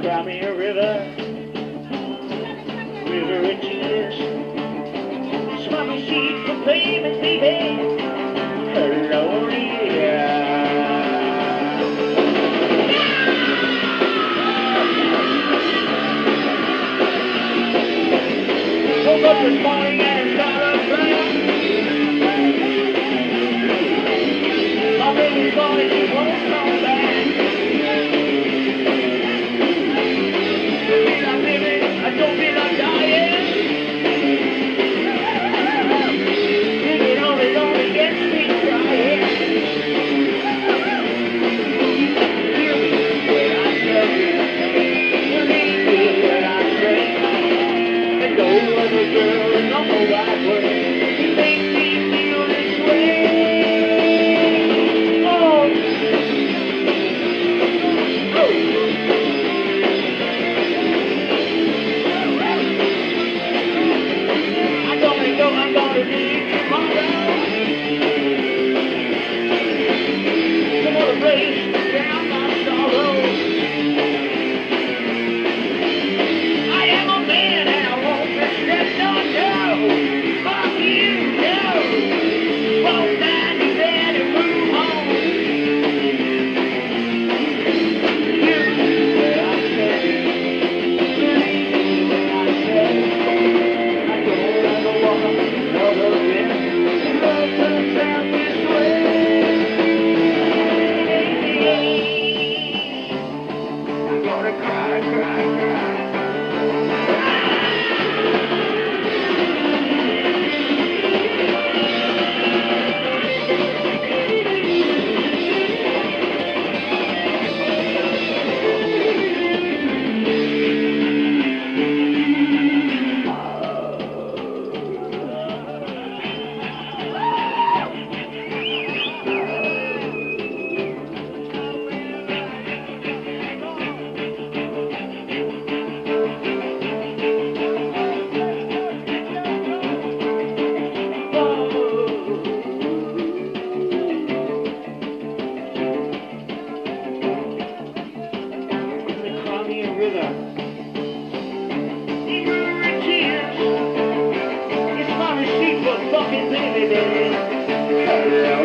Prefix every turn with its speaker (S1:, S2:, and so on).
S1: cry me a river, river of tears. Swami seed for payment, baby. Hello, woke up this morning and started praying. My baby's gone and she won't come back. I feel like living, I don't feel like dying. Living only gets me crying. Hear me when I tell you, believe me when I say, that no other girl is on the right way. You make me feel this way. Oh, oh. I don't know I'm gonna leave tomorrow. I'm gonna race down my sorrow. I am a man and I won't be stepped on, no. Fuck you, no. Walk down your bed and move home. Hear me when I say, believe me when I say, I don't ever want another again. Love turns out this way. I'm gonna cry, cry, cry. River, river of tears. It's my receipt for fucking baby, baby. Hello,